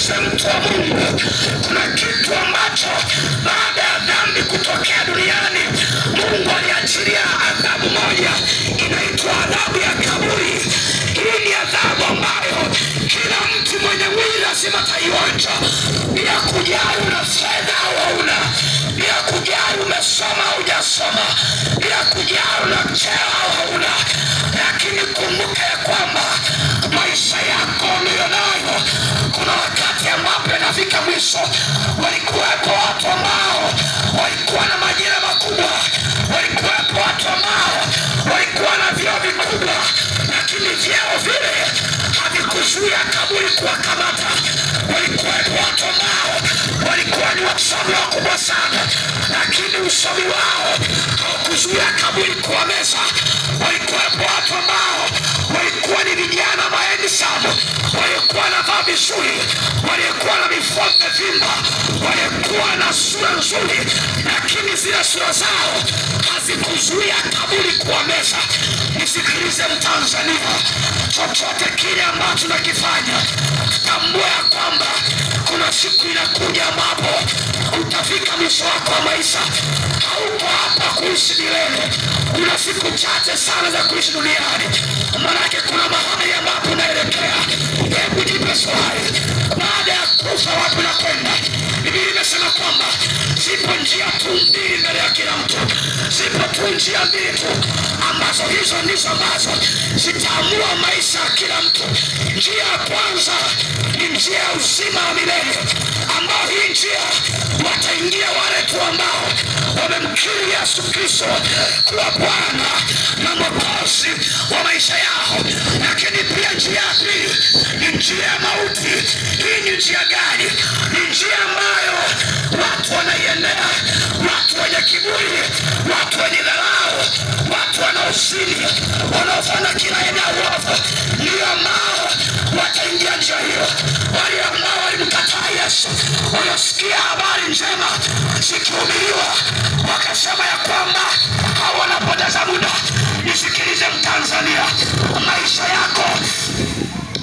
nisikilize mtu wa Mungu, kuna kitu ambacho baada ya dhambi kutokea duniani Mungu aliachilia adhabu moja inaitwa adhabu ya kaburi. Hii ni adhabu ambayo kila mtu mwenye mwili lazima ataionja, bila kujali una fedha au hauna, bila kujali umesoma au hujasoma, bila kujali una cheo au hauna. Lakini kumbuka kwamba maisha yako ulionayo kuna wakati ambapo yanafika mwisho. Walikuwepo watu ambao walikuwa na majina makubwa, walikuwepo watu ambao walikuwa na vyeo vikubwa, lakini vyeo vile havikuzuia kaburi kuwakamata. Walikuwepo watu ambao walikuwa ni wasomi wakubwa sana, lakini usomi wao haukuzuia kaburi kuwameza. Walikuwepo watu ambao walikuwa ni vijana maendisamu, walikuwa na vaa vizuri, walikuwa na mifua vimba, walikuwa na sura nzuri, lakini zile sura zao hazikuzuia kaburi kuwameza. Nisikilize Mtanzania, chochote kile ambacho nakifanya, tambua ya kwamba kuna siku inakuja ambapo utafika mwisho wako wa maisha. Haupo hapa kuishi milele. Kuna siku chache sana za kuishi duniani, manake kuna mahali ambapo unaelekea. Hebu jipe swali, baada ya kufa wapi unakwenda? Biblia imesema kwamba zipo njia tu mbili mbele ya kila mtu. Zipo tu njia mbili tu ambazo hizo ndizo ambazo zitaamua maisha ya kila mtu. Njia ya kwanza ni njia ya uzima wa milele, ambao hii njia wataingia wale tu ambao wamemkiri Yesu Kristo kuwa Bwana na Mwokozi wa maisha yao. Lakini pia njia ya pili ni njia ya mauti. Hii ni njia gani? Ni njia ambayo watu wanaiendea, watu wenye kiburi, watu wenye dharau, watu wanaozini, wanaofanya kila aina ya uovu, ndio ambao wataingia njia hiyo. Wale ambao walimkataa Yesu, waliosikia habari njema zikihubiriwa, wakasema ya kwamba hawanapoteza muda. Nisikilize Mtanzania, maisha yako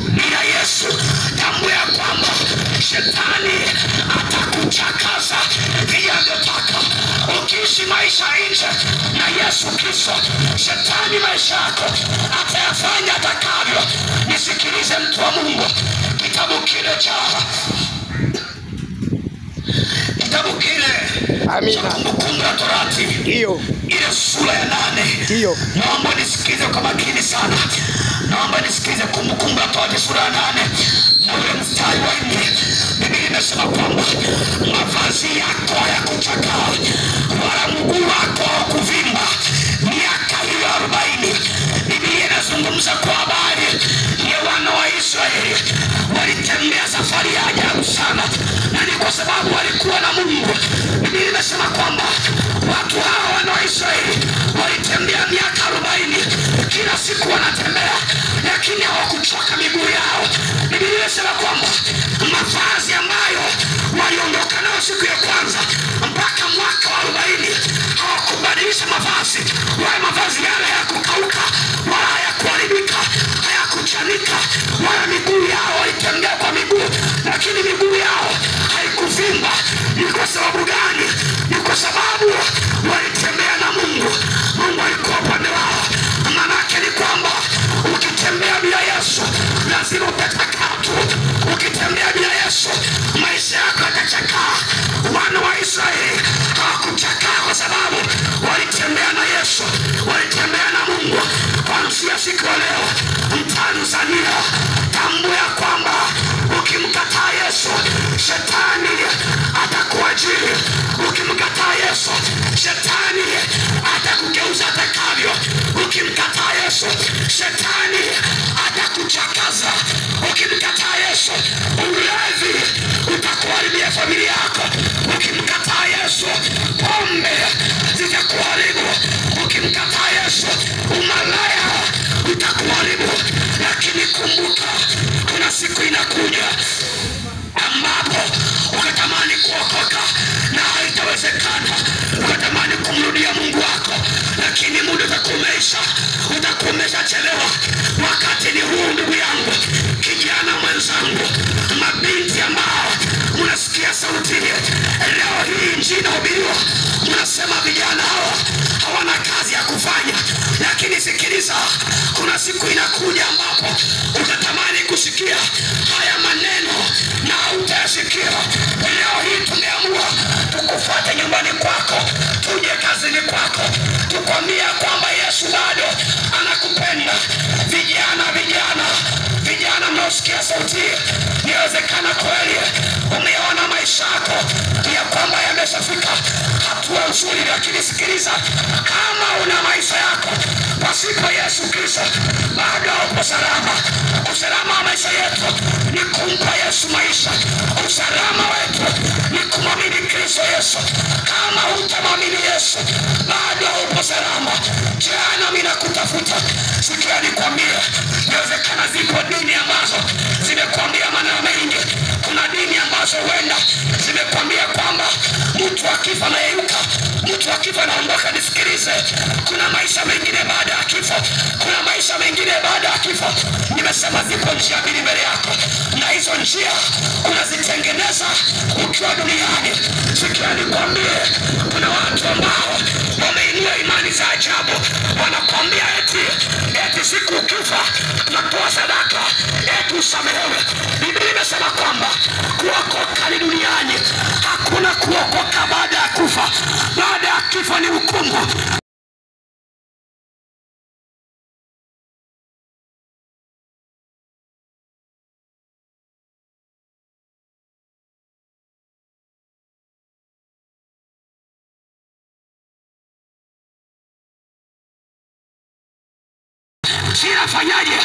ni ya Yesu. Tambua ya kwamba shetani atakuchakaza vile anavyotaka. Ukiishi maisha nje na Yesu Kristo, shetani maisha yako atayafanya atakavyo. Nisikilize mtu wa Mungu, kitabu kile cha Kumbukumbu la Torati, Ndio. ile sura ya 8. Ndio. Naomba nisikize kwa makini sana. Naomba nisikize Kumbukumbu la Torati sura ya 8 na ule mstari wa 4. Biblia inasema kwamba mavazi yako hayakuchakaa wala mguu wako haukuvimba miaka hiyo 40. Biblia inazungumza kwa habari ya wana wa Israeli. Walitembea safari ya ajabu sana, na ni kwa sababu walikuwa na Mungu. Biblia inasema kwamba watu hawa wana wa Israeli walitembea miaka 40, kila siku wanatembea, lakini hawakuchoka miguu yao. Biblia inasema kwamba mavazi ambayo waliondoka nayo siku ya kwanza mpaka mwaka wa 40 hawakubadilisha mavazi. Wale mavazi yale hayakukauka wala hayakuharibika, hayakuchanika, wala miguu yao walitembea kwa miguu, lakini miguu yao haikuvimba. Ni kwa sababu gani? Ni kwa sababu walitembea na Mungu. Mungu alikuwa upande wao. Manake ni kwamba ukitembea bila Yesu lazima utachakaa tu. Ukitembea bila Yesu maisha yako yatachakaa. Wana wa Israeli hawakuchakaa kwa sababu walitembea na Yesu, walitembea na Mungu. Kuanzia siku ya leo, Mtanzania, tambua ya kwamba ukimkataa Yesu, shetani atakuajiri. Ukimkataa Yesu, shetani atakugeuza atakavyo. Ukimkataa Yesu, shetani atakuchakaza. Ukimkataa Yesu, ulevi utakuharibia familia yako. Ukimkataa Yesu, pombe zitakuharibu. Ukimkataa Yesu, umalaya utakuharibu. Lakini kumbuka, kuna siku inakuja ambapo ukatamani kuokoka na haitawezekana. Ukatamani kumrudia Mungu wako, lakini muda utakumeisha, utakumesha chelewa. Wakati ni huu, ndugu yangu, kijana mwenzangu, mabinti ambao unasikia sauti leo hii injili inahubiriwa, unasema vijana hawa hawana kazi ya kufanya. Lakini sikiliza, kuna siku inakuja ambapo utatamani kusikia haya maneno na utayasikia. Leo hii tumeamua tukufuate nyumbani kwako, tuje kazini kwako, tukwambia kwamba Yesu bado anakupenda. Vijana mnaosikia sauti, inawezekana kweli umeona maisha yako ya kwamba yameshafika hatua nzuri. Lakini sikiliza, kama una maisha yako pasipo Yesu Kristo, bado upo salama. Usalama wa maisha yetu ni kumpa Yesu maisha. Usalama wetu ni kumwamini Kristo Yesu. Kama hutamwamini Yesu, bado upo salama. Jana mimi nakutafuta, sikia nikwambie, inawezekana zipo dini ambazo zimekwambia maneno mengi. Kuna dini ambazo huenda zimekwambia kwamba mtu akifa anayeyuka, mtu akifa anaondoka. Nisikilize, kuna maisha mengine baada ya kifo, kuna maisha mengine baada ya kifo. Nimesema zipo njia mbili mbele yako, na hizo njia unazitengeneza ukiwa duniani. Sikia nikwambie, kuna watu ambao wameinua imani za ajabu, wanakwambia eti siku ukifa unatoa sadaka, eti usamehewe. Biblia imesema kwamba kuokoka ni duniani, hakuna kuokoka baada ya kufa. Baada ya kifo ni hukumu. Sinafanyaje?